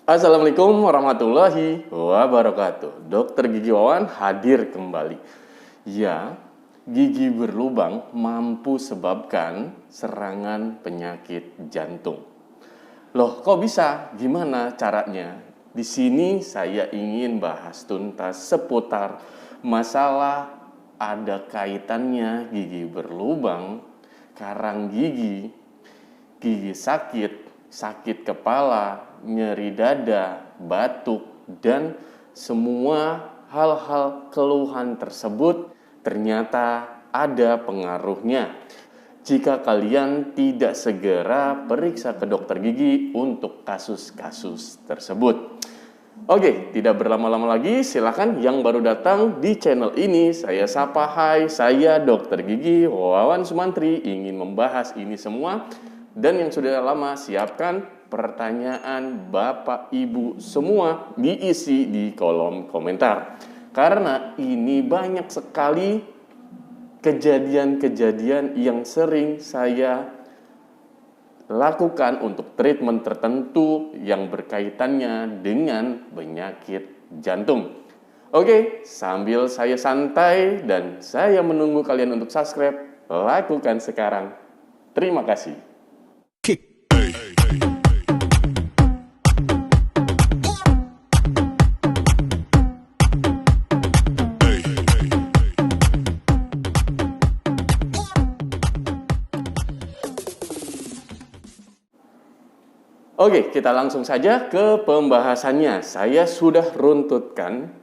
Assalamualaikum warahmatullahi wabarakatuh. Dokter Gigi Wawan hadir kembali. Ya, gigi berlubang mampu sebabkan serangan penyakit jantung. Loh, kok bisa? Gimana caranya? Di sini saya ingin bahas tuntas seputar masalah ada kaitannya gigi berlubang, karang gigi, gigi sakit, sakit kepala, nyeri dada, batuk, dan semua hal-hal keluhan tersebut ternyata ada pengaruhnya jika kalian tidak segera periksa ke dokter gigi untuk kasus-kasus tersebut. Oke, tidak berlama-lama lagi, silakan yang baru datang di channel ini, saya sapa, hai, saya Dokter Gigi Wawan Sumantri, ingin membahas ini semua. Dan yang sudah lama, siapkan pertanyaan Bapak Ibu semua diisi di kolom komentar. Karena ini banyak sekali kejadian-kejadian yang sering saya lakukan untuk treatment tertentu yang berkaitannya dengan penyakit jantung. Oke, sambil saya santai dan saya menunggu kalian untuk subscribe, lakukan sekarang. Terima kasih. Oke, kita langsung saja ke pembahasannya. Saya sudah runtutkan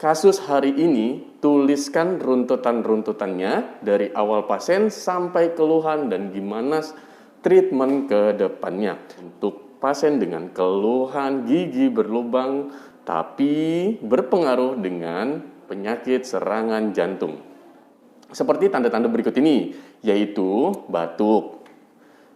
kasus hari ini, tuliskan runtutan-runtutannya dari awal pasien sampai keluhan dan gimana treatment ke depannya. Untuk pasien dengan keluhan gigi berlubang tapi berpengaruh dengan penyakit serangan jantung. Seperti tanda-tanda berikut ini, yaitu batuk,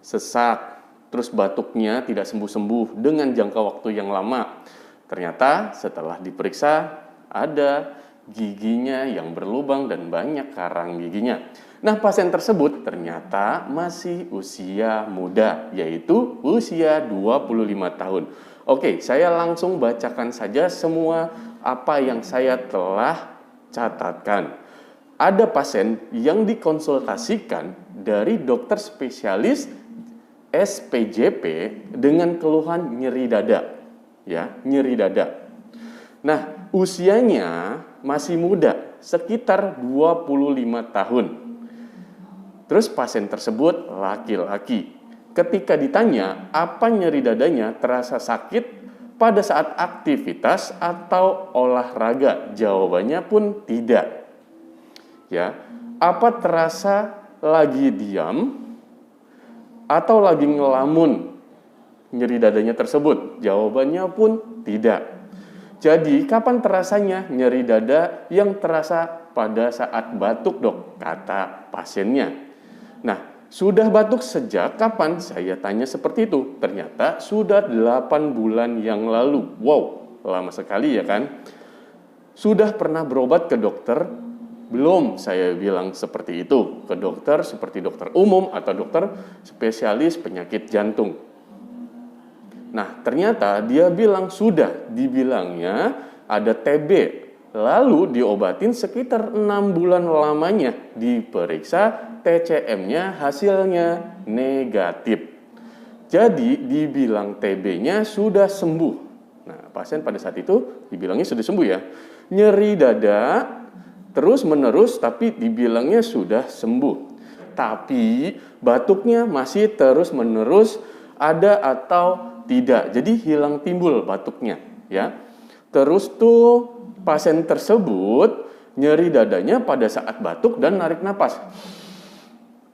sesak, terus batuknya tidak sembuh-sembuh dengan jangka waktu yang lama. Ternyata setelah diperiksa ada giginya yang berlubang dan banyak karang giginya. Nah, pasien tersebut ternyata masih usia muda, yaitu usia 25 tahun. Oke, saya langsung bacakan saja semua apa yang saya telah catatkan. Ada pasien yang dikonsultasikan dari dokter spesialis SPJP dengan keluhan nyeri dada, ya, nyeri dada. Nah, usianya masih muda, sekitar 25 tahun. Terus pasien tersebut laki-laki. Ketika ditanya apa nyeri dadanya terasa sakit pada saat aktivitas atau olahraga, jawabannya pun tidak. Ya, apa terasa lagi diam atau lagi ngelamun nyeri dadanya tersebut? Jawabannya pun tidak. Jadi, kapan terasanya nyeri dada? Yang terasa pada saat batuk, dok, kata pasiennya. Nah, sudah batuk sejak kapan? Saya tanya seperti itu. Ternyata sudah 8 bulan yang lalu. Wow, lama sekali ya kan? Sudah pernah berobat ke dokter? Belum, saya bilang seperti itu. Ke dokter seperti dokter umum atau dokter spesialis penyakit jantung. Nah, ternyata dia bilang sudah, dibilangnya ada TB. Lalu diobatin sekitar 6 bulan lamanya. Diperiksa TCM-nya hasilnya negatif. Jadi dibilang TB-nya sudah sembuh. Nah, pasien pada saat itu dibilangnya sudah sembuh ya. Nyeri dada terus menerus tapi dibilangnya sudah sembuh. Tapi batuknya masih terus menerus ada atau tidak. Jadi hilang timbul batuknya, ya. Terus tuh pasien tersebut nyeri dadanya pada saat batuk dan narik napas.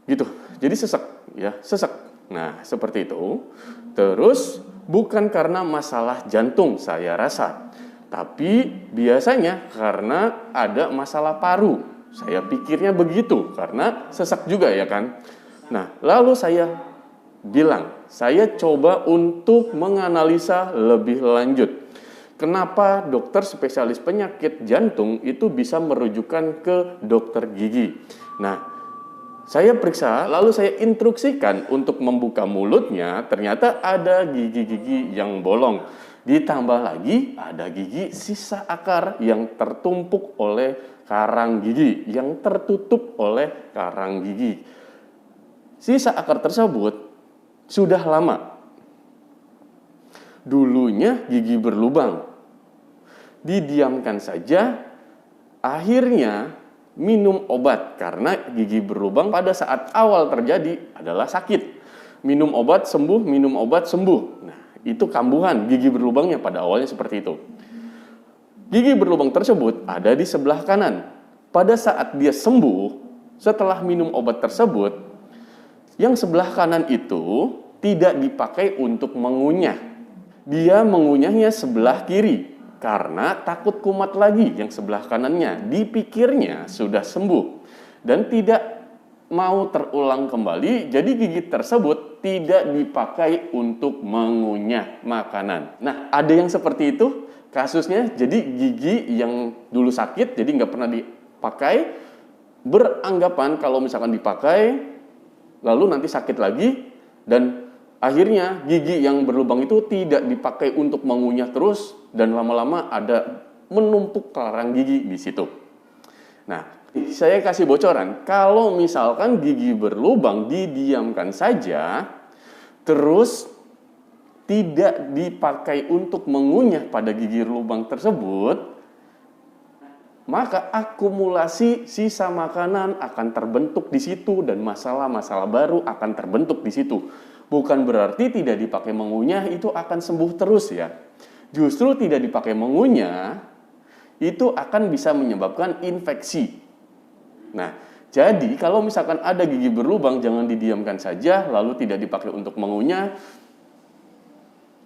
Gitu. Jadi sesek, ya, sesek. Nah, seperti itu. Terus bukan karena masalah jantung saya rasa. Tapi biasanya karena ada masalah paru. Saya pikirnya begitu, karena sesak juga ya kan. Nah, lalu saya bilang, saya coba untuk menganalisa lebih lanjut. Kenapa dokter spesialis penyakit jantung itu bisa merujukan ke dokter gigi? Nah, saya periksa, lalu saya instruksikan untuk membuka mulutnya, ternyata ada gigi-gigi yang bolong. Ditambah lagi ada gigi sisa akar yang tertumpuk oleh karang gigi, yang tertutup oleh karang gigi. Sisa akar tersebut sudah lama. Dulunya gigi berlubang. Didiamkan saja, akhirnya minum obat karena gigi berlubang pada saat awal terjadi adalah sakit. Minum obat sembuh, minum obat sembuh. Nah, itu kambuhan gigi berlubangnya pada awalnya seperti itu. Gigi berlubang tersebut ada di sebelah kanan. Pada saat dia sembuh, setelah minum obat tersebut, yang sebelah kanan itu tidak dipakai untuk mengunyah. Dia mengunyahnya sebelah kiri karena takut kumat lagi yang sebelah kanannya. Dipikirnya sudah sembuh dan tidak mau terulang kembali, jadi gigi tersebut tidak dipakai untuk mengunyah makanan. Nah, ada yang seperti itu kasusnya, jadi gigi yang dulu sakit, jadi nggak pernah dipakai, beranggapan kalau misalkan dipakai, lalu nanti sakit lagi, dan akhirnya gigi yang berlubang itu tidak dipakai untuk mengunyah terus, dan lama-lama ada menumpuk karang gigi di situ. Nah, saya kasih bocoran, kalau misalkan gigi berlubang didiamkan saja, terus tidak dipakai untuk mengunyah pada gigi berlubang tersebut, maka akumulasi sisa makanan akan terbentuk di situ dan masalah-masalah baru akan terbentuk di situ. Bukan berarti tidak dipakai mengunyah itu akan sembuh terus ya. Justru tidak dipakai mengunyah itu akan bisa menyebabkan infeksi. Nah, jadi kalau misalkan ada gigi berlubang, jangan didiamkan saja lalu tidak dipakai untuk mengunyah.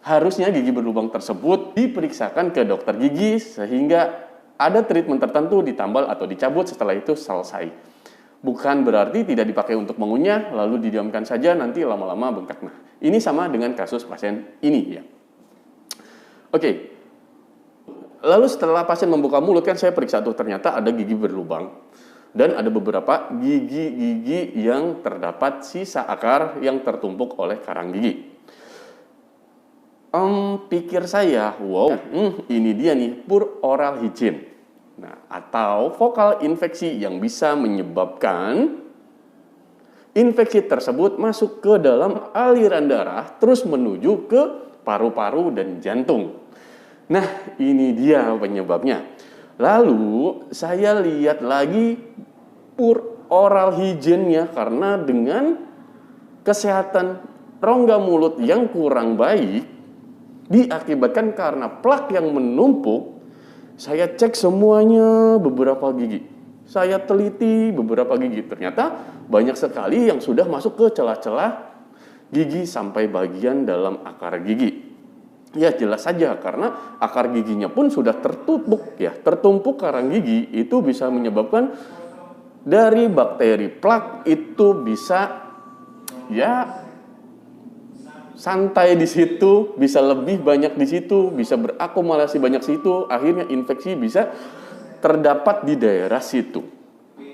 Harusnya gigi berlubang tersebut diperiksakan ke dokter gigi sehingga ada treatment tertentu ditambal atau dicabut, setelah itu selesai. Bukan berarti tidak dipakai untuk mengunyah lalu didiamkan saja, nanti lama-lama bengkak. Nah, ini sama dengan kasus pasien ini ya. Oke. Lalu setelah pasien membuka mulut kan saya periksa tuh, ternyata ada gigi berlubang. Dan ada beberapa gigi-gigi yang terdapat sisa akar yang tertumpuk oleh karang gigi. Pikir saya, wow, ini dia nih, poor oral hygiene. Nah, atau vokal infeksi yang bisa menyebabkan infeksi tersebut masuk ke dalam aliran darah, terus menuju ke paru-paru dan jantung. Nah, ini dia penyebabnya. Lalu saya lihat lagi poor oral hygiene-nya karena dengan kesehatan rongga mulut yang kurang baik diakibatkan karena plak yang menumpuk. Saya cek semuanya beberapa gigi. Saya teliti beberapa gigi. Ternyata banyak sekali yang sudah masuk ke celah-celah gigi sampai bagian dalam akar gigi. Ya jelas saja karena akar giginya pun sudah tertumpuk ya. Tertumpuk karang gigi itu bisa menyebabkan dari bakteri plak itu bisa ya santai di situ, bisa lebih banyak di situ, bisa berakumulasi banyak situ, akhirnya infeksi bisa terdapat di daerah situ.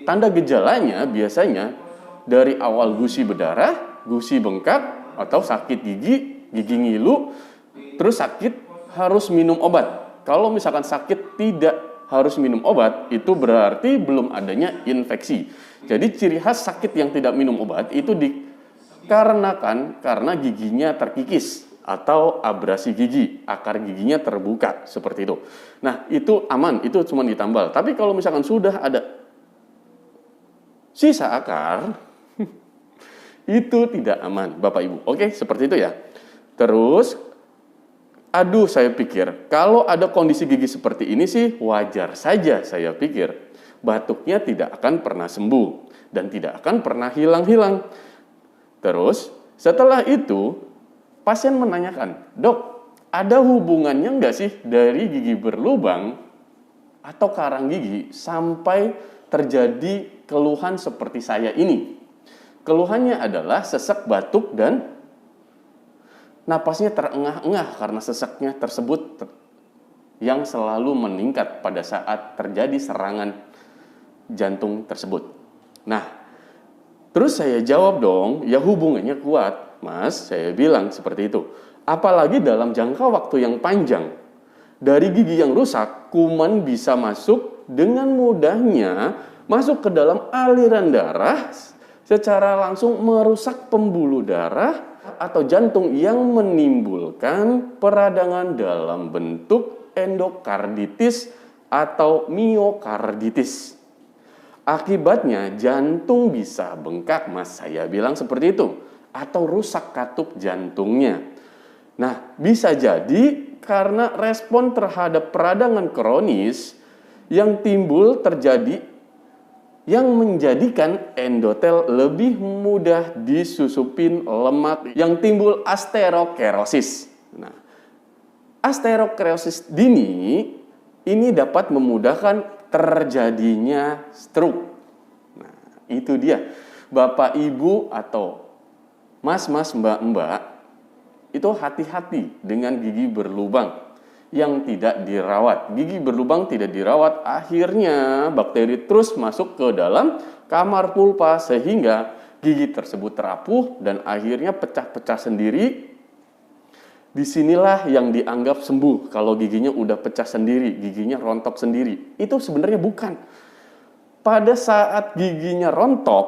Tanda gejalanya biasanya dari awal gusi berdarah, gusi bengkak atau sakit gigi, gigi ngilu. Terus sakit harus minum obat. Kalau misalkan sakit tidak harus minum obat, itu berarti belum adanya infeksi. Jadi ciri khas sakit yang tidak minum obat itu dikarenakan karena giginya terkikis atau abrasi gigi, akar giginya terbuka seperti itu. Nah, itu aman, itu cuma ditambal. Tapi kalau misalkan sudah ada sisa akar, itu tidak aman, Bapak Ibu. Oke, seperti itu ya. Terus aduh, saya pikir kalau ada kondisi gigi seperti ini sih wajar saja, saya pikir. Batuknya tidak akan pernah sembuh dan tidak akan pernah hilang-hilang. Terus setelah itu pasien menanyakan, "Dok, ada hubungannya nggak sih dari gigi berlubang atau karang gigi sampai terjadi keluhan seperti saya ini?" Keluhannya adalah sesak, batuk, dan napasnya terengah-engah karena sesaknya tersebut yang selalu meningkat pada saat terjadi serangan jantung tersebut. Nah, terus saya jawab dong, ya hubungannya kuat, Mas. Saya bilang seperti itu. Apalagi dalam jangka waktu yang panjang. Dari gigi yang rusak, kuman bisa masuk dengan mudahnya masuk ke dalam aliran darah, secara langsung merusak pembuluh darah atau jantung yang menimbulkan peradangan dalam bentuk endokarditis atau miokarditis. Akibatnya jantung bisa bengkak, Mas. Saya bilang seperti itu. Atau rusak katup jantungnya. Nah, bisa jadi karena respon terhadap peradangan kronis yang timbul terjadi yang menjadikan endotel lebih mudah disusupin lemak yang timbul asterosklerosis. Nah, asterosklerosis dini ini dapat memudahkan terjadinya stroke. Nah, itu dia. Bapak, Ibu, atau Mas, Mbak, itu hati-hati dengan gigi berlubang yang tidak dirawat. Gigi berlubang tidak dirawat, akhirnya bakteri terus masuk ke dalam kamar pulpa sehingga gigi tersebut terapuh dan akhirnya pecah-pecah sendiri. Disinilah yang dianggap sembuh kalau giginya udah pecah sendiri, giginya rontok sendiri. Itu sebenarnya bukan. Pada saat giginya rontok,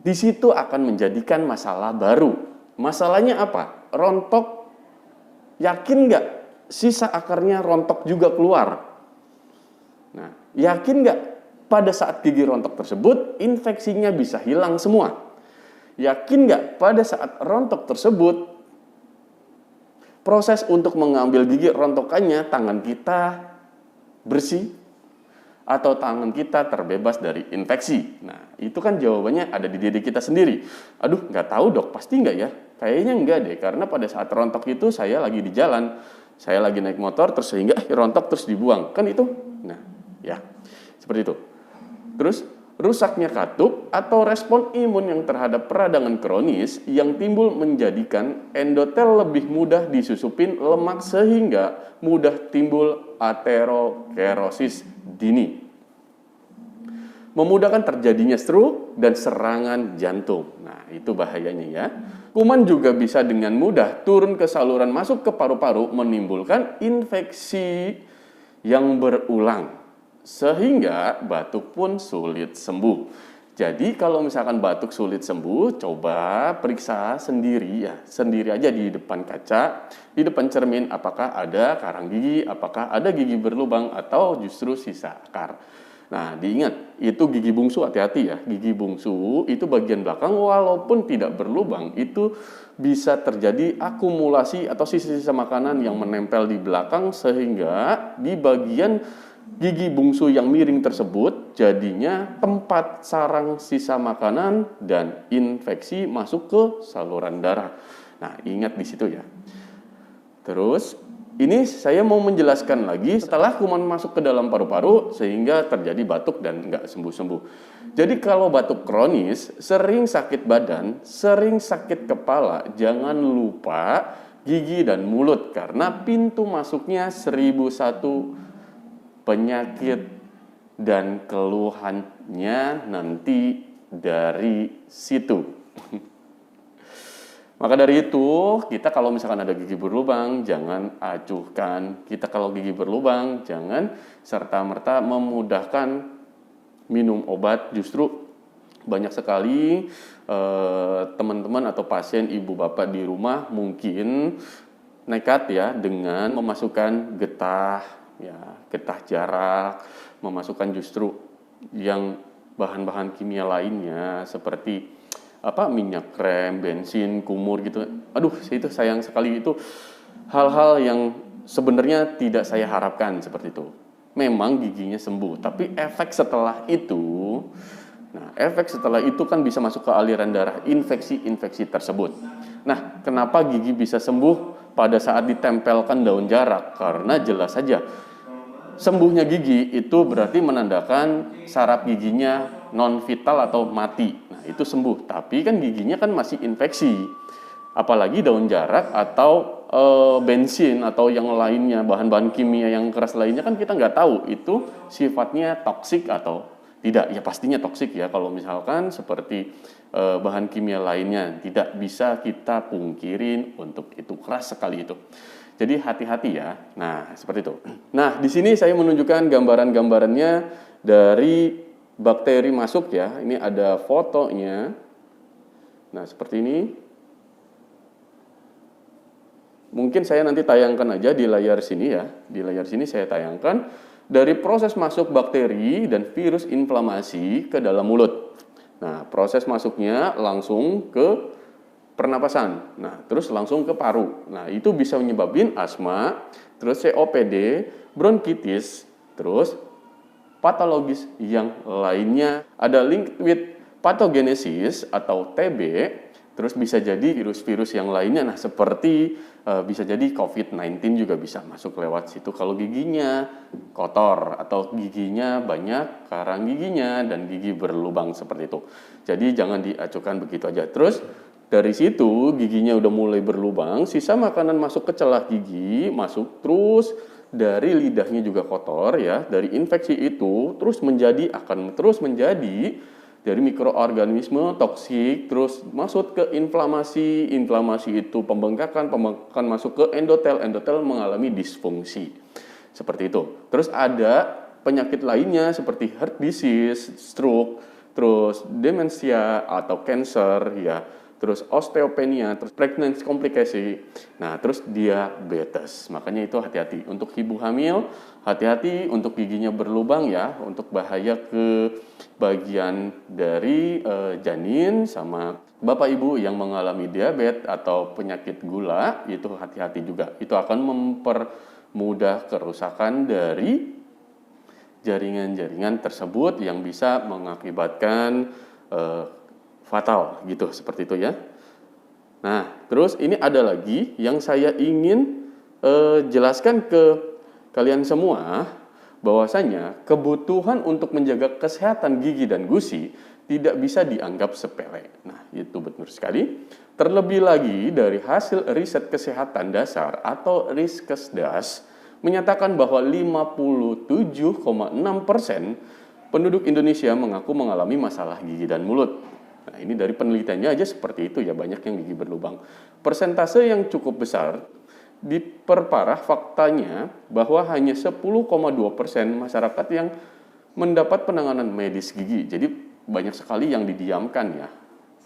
di situ akan menjadikan masalah baru. Masalahnya apa? Rontok, yakin nggak sisa akarnya rontok juga keluar? Nah, yakin nggak pada saat gigi rontok tersebut infeksinya bisa hilang semua? Yakin nggak pada saat rontok tersebut proses untuk mengambil gigi rontokannya tangan kita bersih atau tangan kita terbebas dari infeksi? Nah, itu kan jawabannya ada di diri kita sendiri. Aduh, nggak tahu dok, pasti nggak ya? Kayaknya enggak deh, karena pada saat rontok itu saya lagi di jalan, saya lagi naik motor, terus sehingga rontok terus dibuang. Kan itu? Nah, ya, seperti itu. Terus, rusaknya katup atau respon imun yang terhadap peradangan kronis yang timbul menjadikan endotel lebih mudah disusupin lemak sehingga mudah timbul aterosklerosis dini. Memudahkan terjadinya stroke dan serangan jantung. Nah, itu bahayanya ya. Kuman juga bisa dengan mudah turun ke saluran masuk ke paru-paru, menimbulkan infeksi yang berulang. Sehingga batuk pun sulit sembuh. Jadi kalau misalkan batuk sulit sembuh, coba periksa sendiri ya. Sendiri aja di depan kaca, di depan cermin, apakah ada karang gigi, apakah ada gigi berlubang, atau justru sisa akar. Nah, diingat, itu gigi bungsu, hati-hati ya. Gigi bungsu itu bagian belakang walaupun tidak berlubang, itu bisa terjadi akumulasi atau sisa-sisa makanan yang menempel di belakang sehingga di bagian gigi bungsu yang miring tersebut jadinya tempat sarang sisa makanan dan infeksi masuk ke saluran darah. Nah, ingat di situ ya. Terus ini saya mau menjelaskan lagi setelah kuman masuk ke dalam paru-paru sehingga terjadi batuk dan nggak sembuh-sembuh. Jadi kalau batuk kronis, sering sakit badan, sering sakit kepala, jangan lupa gigi dan mulut karena pintu masuknya 1001 penyakit dan keluhannya nanti dari situ. Maka dari itu, kita kalau misalkan ada gigi berlubang, jangan acuhkan. Kita kalau gigi berlubang, jangan serta-merta memudahkan minum obat. Justru banyak sekali teman-teman atau pasien ibu bapak di rumah mungkin nekat ya dengan memasukkan getah, ya, getah jarak, memasukkan justru yang bahan-bahan kimia lainnya seperti minyak krem, bensin, kumur gitu. Aduh, itu sayang sekali, itu hal-hal yang sebenarnya tidak saya harapkan seperti itu. Memang giginya sembuh, tapi efek setelah itu, efek setelah itu kan bisa masuk ke aliran darah infeksi-infeksi tersebut. Nah, kenapa gigi bisa sembuh pada saat ditempelkan daun jarak? Karena jelas saja sembuhnya gigi itu berarti menandakan saraf giginya non vital atau mati. Nah, itu sembuh, tapi kan giginya kan masih infeksi. Apalagi daun jarak atau bensin atau yang lainnya, bahan-bahan kimia yang keras lainnya kan kita nggak tahu itu sifatnya toksik atau Tidak, ya pastinya toksik ya kalau misalkan seperti bahan kimia lainnya, tidak bisa kita pungkirin untuk itu, keras sekali itu. Jadi hati-hati ya. Nah, seperti itu. Nah, di sini saya menunjukkan gambaran-gambarannya dari bakteri masuk ya. Ini ada fotonya. Nah, seperti ini. Mungkin saya nanti tayangkan aja di layar sini ya. Di layar sini saya tayangkan dari proses masuk bakteri dan virus inflamasi ke dalam mulut. Nah, proses masuknya langsung ke pernapasan. Nah, terus langsung ke paru. Nah, itu bisa menyebabkan asma, terus COPD, bronkitis, terus patologis yang lainnya. Ada liquid pathogenesis atau TB, terus bisa jadi virus-virus yang lainnya. Nah, seperti bisa jadi COVID-19 juga bisa masuk lewat situ kalau giginya kotor atau giginya banyak karang giginya dan gigi berlubang seperti itu. Jadi jangan diacukan begitu aja. Terus dari situ giginya udah mulai berlubang, sisa makanan masuk ke celah gigi, masuk terus dari lidahnya juga kotor ya, dari infeksi itu akan terus menjadi dari mikroorganisme toksik, terus masuk ke inflamasi itu pembengkakan masuk ke endotel mengalami disfungsi. Seperti itu. Terus ada penyakit lainnya seperti heart disease, stroke, terus demensia atau cancer ya, terus osteopenia, terus pregnancy komplikasi, nah terus diabetes. Makanya itu hati-hati untuk ibu hamil, hati-hati untuk giginya berlubang ya, untuk bahaya ke bagian dari janin, sama bapak ibu yang mengalami diabetes atau penyakit gula, itu hati-hati juga. Itu akan mempermudah kerusakan dari jaringan-jaringan tersebut yang bisa mengakibatkan fatal gitu, seperti itu ya. Nah, terus ini ada lagi yang saya ingin jelaskan ke kalian semua, bahwasanya kebutuhan untuk menjaga kesehatan gigi dan gusi tidak bisa dianggap sepele. Nah, itu betul sekali. Terlebih lagi dari hasil riset kesehatan dasar atau Riskesdas menyatakan bahwa 57,6% penduduk Indonesia mengaku mengalami masalah gigi dan mulut. Nah, ini dari penelitiannya aja seperti itu ya, banyak yang gigi berlubang. Persentase yang cukup besar diperparah faktanya bahwa hanya 10,2% masyarakat yang mendapat penanganan medis gigi. Jadi banyak sekali yang didiamkan ya.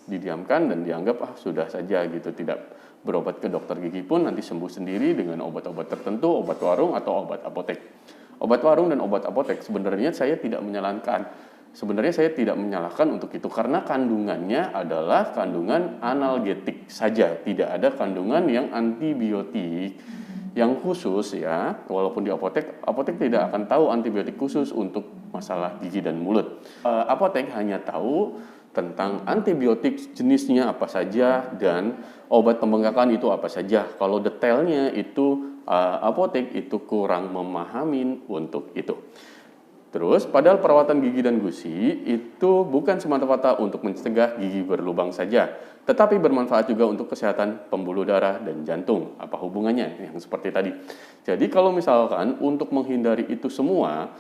Didiamkan dan dianggap sudah saja gitu, tidak berobat ke dokter gigi pun nanti sembuh sendiri dengan obat-obat tertentu, obat warung atau obat apotek. Obat warung dan obat apotek sebenarnya saya tidak menyarankan. Sebenarnya saya tidak menyalahkan untuk itu karena kandungannya adalah kandungan analgetik saja, tidak ada kandungan yang antibiotik yang khusus ya. Walaupun di apotek tidak akan tahu antibiotik khusus untuk masalah gigi dan mulut. Apotek hanya tahu tentang antibiotik jenisnya apa saja dan obat pembengkakan itu apa saja. Kalau detailnya itu apotek itu kurang memahami untuk itu. Terus, padahal perawatan gigi dan gusi itu bukan semata-mata untuk mencegah gigi berlubang saja, tetapi bermanfaat juga untuk kesehatan pembuluh darah dan jantung. Apa hubungannya? Yang seperti tadi. Jadi kalau misalkan untuk menghindari itu semua,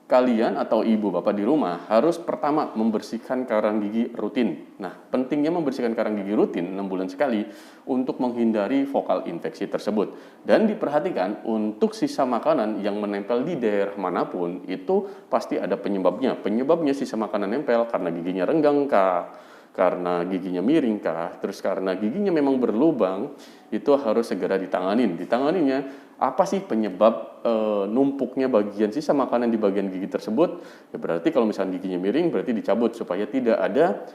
kalian atau ibu bapak di rumah harus pertama membersihkan karang gigi rutin. Nah, pentingnya membersihkan karang gigi rutin 6 bulan sekali untuk menghindari vokal infeksi tersebut. Dan diperhatikan untuk sisa makanan yang menempel di daerah manapun itu pasti ada penyebabnya. Penyebabnya sisa makanan nempel karena giginya renggang kah, karena giginya miring kah, terus karena giginya memang berlubang, itu harus segera ditanganin. Ditanganinya apa sih penyebab numpuknya bagian sisa makanan di bagian gigi tersebut? Ya berarti kalau misalnya giginya miring berarti dicabut supaya tidak ada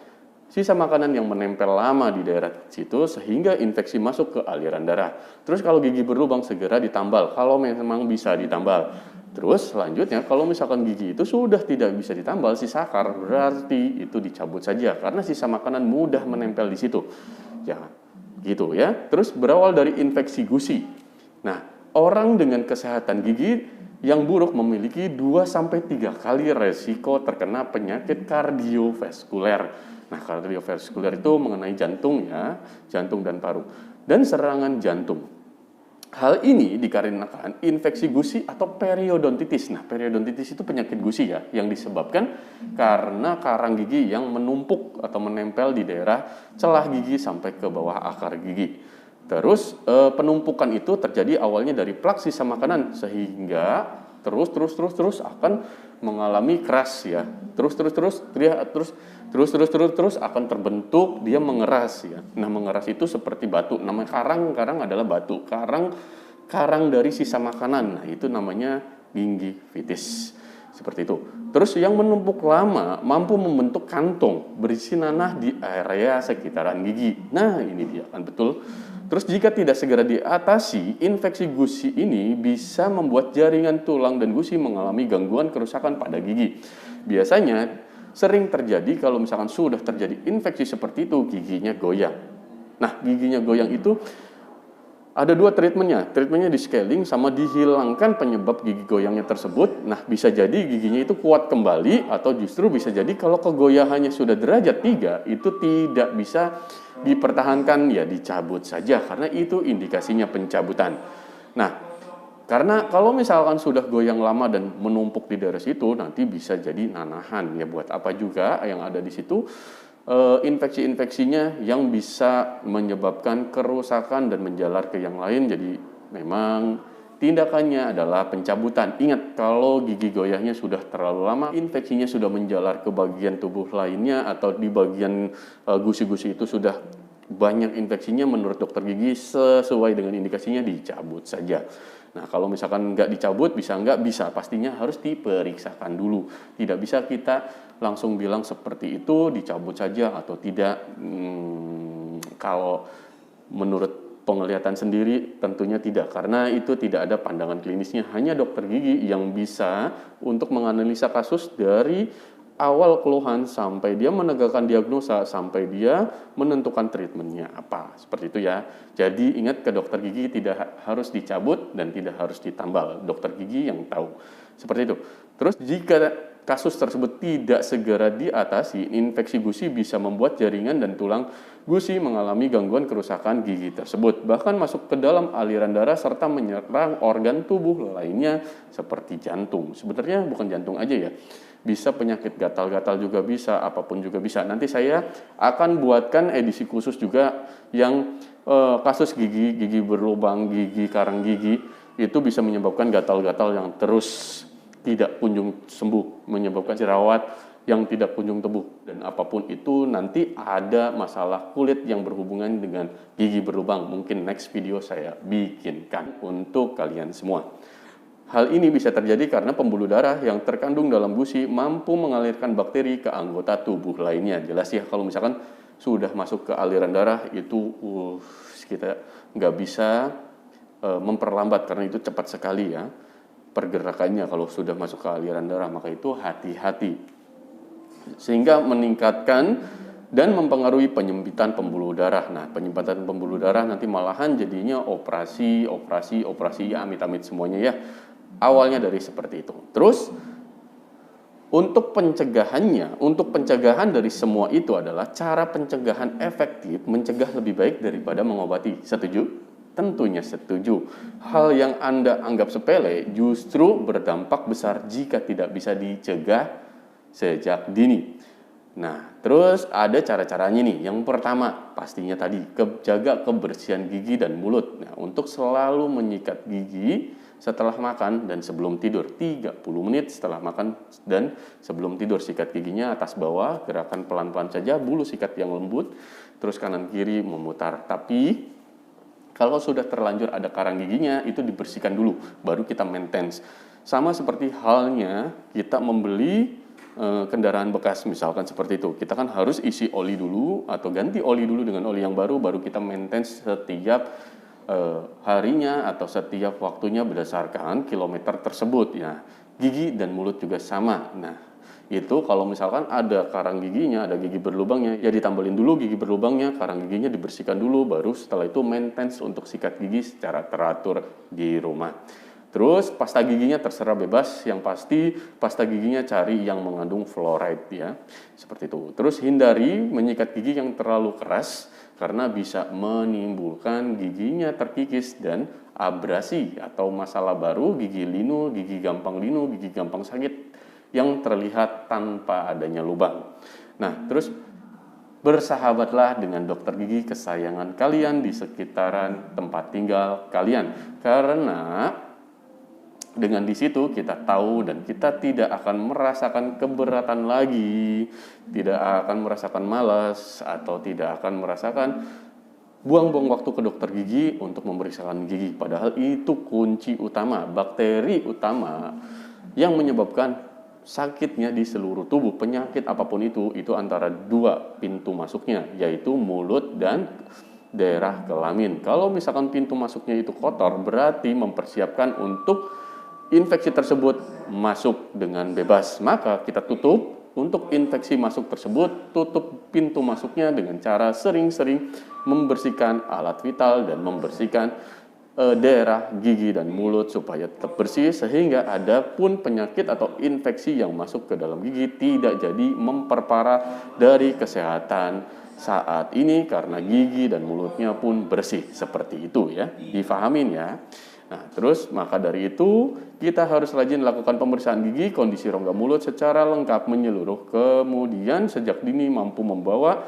sisa makanan yang menempel lama di daerah situ sehingga infeksi masuk ke aliran darah. Terus kalau gigi berlubang segera ditambal kalau memang bisa ditambal. Terus selanjutnya kalau misalkan gigi itu sudah tidak bisa ditambal, sisa akar, berarti itu dicabut saja karena sisa makanan mudah menempel di situ. Jangan gitu ya. Terus berawal dari infeksi gusi. Nah, orang dengan kesehatan gigi yang buruk memiliki 2-3 kali resiko terkena penyakit kardiovaskuler. Nah, kardiovaskuler itu mengenai jantung ya, jantung dan paru, dan serangan jantung. Hal ini dikarenakan infeksi gusi atau periodontitis. Nah, periodontitis itu penyakit gusi ya, yang disebabkan karena karang gigi yang menumpuk atau menempel di daerah celah gigi sampai ke bawah akar gigi. Terus penumpukan itu terjadi awalnya dari plak sisa makanan sehingga terus akan mengalami keras ya. Terus akan terbentuk, dia mengeras ya. Nah, mengeras itu seperti batu. Nama karang adalah batu. Karang dari sisa makanan. Nah, itu namanya gingivitis. Seperti itu. Terus yang menumpuk lama mampu membentuk kantong berisi nanah di area sekitaran gigi. Nah, ini dia kan betul. Terus jika tidak segera diatasi, infeksi gusi ini bisa membuat jaringan tulang dan gusi mengalami gangguan kerusakan pada gigi. Biasanya sering terjadi kalau misalkan sudah terjadi infeksi seperti itu, giginya goyang. Nah, giginya goyang itu ada dua treatmentnya di scaling sama dihilangkan penyebab gigi goyangnya tersebut. Nah, bisa jadi giginya itu kuat kembali atau justru bisa jadi kalau kegoyahannya sudah derajat 3 itu tidak bisa dipertahankan, ya dicabut saja karena itu indikasinya pencabutan. Nah, karena kalau misalkan sudah goyang lama dan menumpuk di daerah situ nanti bisa jadi nanahan, ya buat apa juga yang ada di situ. Infeksi-infeksinya yang bisa menyebabkan kerusakan dan menjalar ke yang lain. Jadi memang tindakannya adalah pencabutan. Ingat, kalau gigi goyahnya sudah terlalu lama, infeksinya sudah menjalar ke bagian tubuh lainnya atau di bagian gusi-gusi itu sudah banyak infeksinya, menurut dokter gigi sesuai dengan indikasinya dicabut saja. Nah, kalau misalkan nggak dicabut, bisa, pastinya harus diperiksakan dulu. Tidak bisa kita langsung bilang seperti itu, dicabut saja atau tidak. Kalau menurut penglihatan sendiri tentunya tidak, karena itu tidak ada pandangan klinisnya. Hanya dokter gigi yang bisa untuk menganalisa kasus dari awal keluhan sampai dia menegakkan diagnosa, sampai dia menentukan treatmentnya apa. Seperti itu ya. Jadi ingat, ke dokter gigi tidak harus dicabut dan tidak harus ditambal. Dokter gigi yang tahu. Seperti itu. Terus jika kasus tersebut tidak segera diatasi, infeksi gusi bisa membuat jaringan dan tulang gusi mengalami gangguan kerusakan gigi tersebut. Bahkan masuk ke dalam aliran darah serta menyerang organ tubuh lainnya seperti jantung. Sebenarnya bukan jantung aja ya. Bisa penyakit gatal-gatal juga bisa, apapun juga bisa. Nanti saya akan buatkan edisi khusus juga yang kasus gigi berlubang, gigi karang gigi itu bisa menyebabkan gatal-gatal yang terus tidak kunjung sembuh, menyebabkan jerawat yang tidak kunjung sembuh, dan apapun itu nanti ada masalah kulit yang berhubungan dengan gigi berlubang. Mungkin next video saya bikinkan untuk kalian semua. Hal ini bisa terjadi karena pembuluh darah yang terkandung dalam gusi mampu mengalirkan bakteri ke anggota tubuh lainnya. Jelas ya, kalau misalkan sudah masuk ke aliran darah itu kita nggak bisa memperlambat karena itu cepat sekali ya pergerakannya kalau sudah masuk ke aliran darah. Maka itu hati-hati sehingga meningkatkan dan mempengaruhi penyempitan pembuluh darah. Nah, penyempitan pembuluh darah nanti malahan jadinya operasi ya, amit-amit semuanya ya. Awalnya dari seperti itu. Terus untuk pencegahan dari semua itu adalah cara pencegahan efektif, mencegah lebih baik daripada mengobati. Setuju? Tentunya setuju. Hal yang Anda anggap sepele justru berdampak besar jika tidak bisa dicegah sejak dini. Nah, terus ada cara-caranya nih. Yang pertama, pastinya tadi, jaga kebersihan gigi dan mulut. Nah, untuk selalu menyikat gigi setelah makan dan sebelum tidur. 30 menit setelah makan dan sebelum tidur. Sikat giginya atas bawah, gerakan pelan-pelan saja, bulu sikat yang lembut, terus kanan kiri memutar. Tapi kalau sudah terlanjur ada karang giginya, itu dibersihkan dulu, baru kita maintenance. Sama seperti halnya kita membeli kendaraan bekas, misalkan seperti itu. Kita kan harus isi oli dulu atau ganti oli dulu dengan oli yang baru kita maintenance setiap harinya atau setiap waktunya berdasarkan kilometer tersebut ya. Gigi dan mulut juga sama. Nah, itu kalau misalkan ada karang giginya, ada gigi berlubangnya, ya ditambelin dulu gigi berlubangnya, karang giginya dibersihkan dulu, baru setelah itu maintenance untuk sikat gigi secara teratur di rumah. Terus pasta giginya terserah bebas, yang pasti pasta giginya cari yang mengandung fluoride ya, seperti itu. Terus hindari menyikat gigi yang terlalu keras, karena bisa menimbulkan giginya terkikis dan abrasi atau masalah baru gigi linu, gigi gampang sakit yang terlihat tanpa adanya lubang. Nah, terus bersahabatlah dengan dokter gigi kesayangan kalian di sekitaran tempat tinggal kalian, karena dengan di situ kita tahu dan kita tidak akan merasakan keberatan lagi, tidak akan merasakan malas atau tidak akan merasakan buang-buang waktu ke dokter gigi untuk memeriksakan gigi. Padahal itu kunci utama, bakteri utama yang menyebabkan sakitnya di seluruh tubuh. Penyakit apapun itu antara dua pintu masuknya, yaitu mulut dan daerah kelamin. Kalau misalkan pintu masuknya itu kotor, berarti mempersiapkan untuk infeksi tersebut masuk dengan bebas. Maka kita tutup untuk infeksi masuk tersebut, tutup pintu masuknya dengan cara sering-sering membersihkan alat vital dan membersihkan daerah gigi dan mulut supaya tetap bersih, sehingga ada pun penyakit atau infeksi yang masuk ke dalam gigi tidak jadi memperparah dari kesehatan saat ini, karena gigi dan mulutnya pun bersih. Seperti itu ya, difahamin ya. Nah, terus maka dari itu kita harus rajin lakukan pemeriksaan gigi, kondisi rongga mulut secara lengkap menyeluruh. Kemudian sejak dini mampu membawa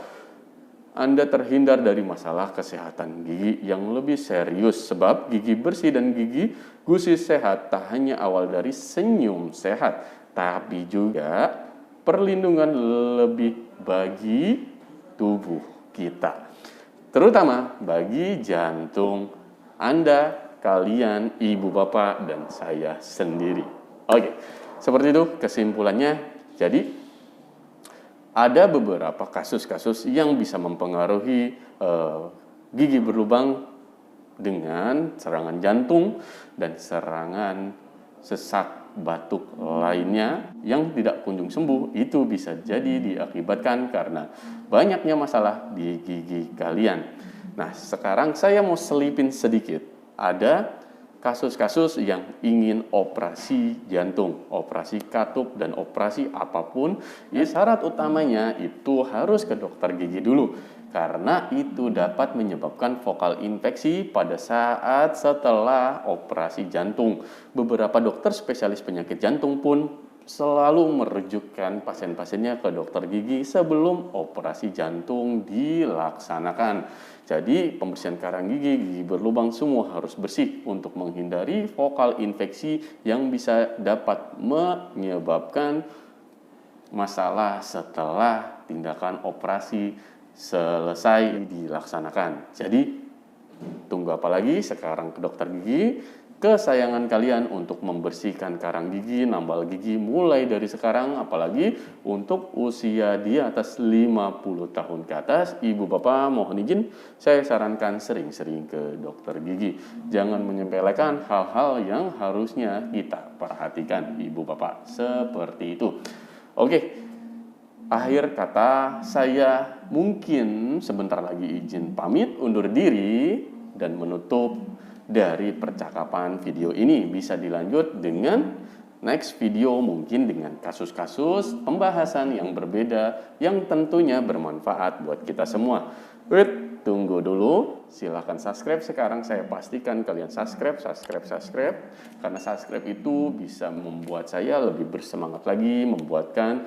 Anda terhindar dari masalah kesehatan gigi yang lebih serius. Sebab gigi bersih dan gigi gusi sehat tak hanya awal dari senyum sehat, tapi juga perlindungan lebih bagi tubuh kita, terutama bagi jantung Anda, kalian, ibu, bapak, dan saya sendiri. Oke, seperti itu kesimpulannya. Jadi, ada beberapa kasus-kasus yang bisa mempengaruhi gigi berlubang dengan serangan jantung dan serangan sesak batuk lainnya yang tidak kunjung sembuh. Itu bisa jadi diakibatkan karena banyaknya masalah di gigi kalian. Nah, sekarang saya mau selipin sedikit. Ada kasus-kasus yang ingin operasi jantung, operasi katup, dan operasi apapun, ya syarat utamanya itu harus ke dokter gigi dulu, karena itu dapat menyebabkan vokal infeksi pada saat setelah operasi jantung. Beberapa dokter spesialis penyakit jantung pun selalu merujukkan pasien-pasiennya ke dokter gigi sebelum operasi jantung dilaksanakan. Jadi pembersihan karang gigi, gigi berlubang semua harus bersih untuk menghindari vokal infeksi yang bisa dapat menyebabkan masalah setelah tindakan operasi selesai dilaksanakan. Jadi tunggu apa lagi? Sekarang ke dokter gigi kesayangan kalian untuk membersihkan karang gigi, nambal gigi mulai dari sekarang. Apalagi untuk usia di atas 50 tahun ke atas, ibu bapak mohon izin, saya sarankan sering-sering ke dokter gigi. Jangan menyepelekan hal-hal yang harusnya kita perhatikan, ibu bapak, seperti itu. Oke, akhir kata saya mungkin sebentar lagi izin pamit undur diri dan menutup dari percakapan video ini. Bisa dilanjut dengan next video, mungkin dengan kasus-kasus pembahasan yang berbeda yang tentunya bermanfaat buat kita semua. Tunggu dulu, silahkan subscribe sekarang. Saya pastikan kalian subscribe, karena subscribe itu bisa membuat saya lebih bersemangat lagi membuatkan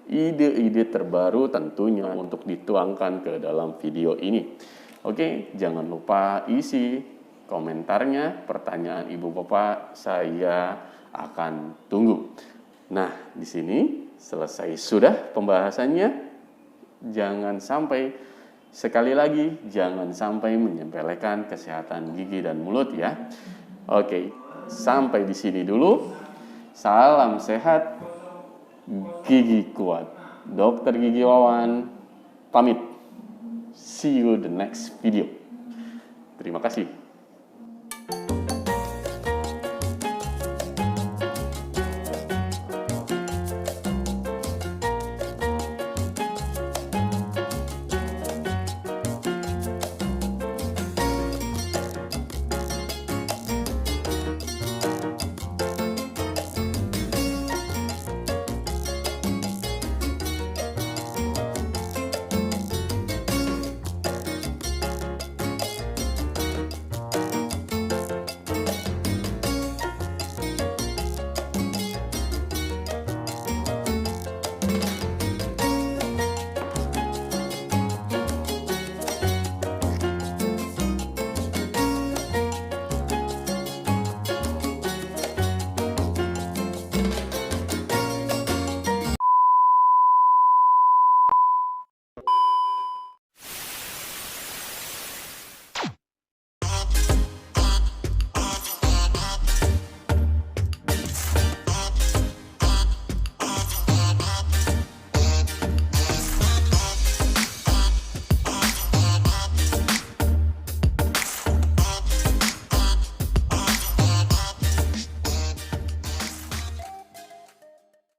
ide-ide terbaru tentunya untuk dituangkan ke dalam video ini. Oke, jangan lupa isi komentarnya, pertanyaan ibu bapak, saya akan tunggu. Nah, di sini selesai sudah pembahasannya. Jangan sampai, sekali lagi, jangan sampai menyepelekan kesehatan gigi dan mulut ya. Oke, sampai di sini dulu. Salam sehat, gigi kuat. Dokter Gigi Wawan pamit. See you the next video. Terima kasih.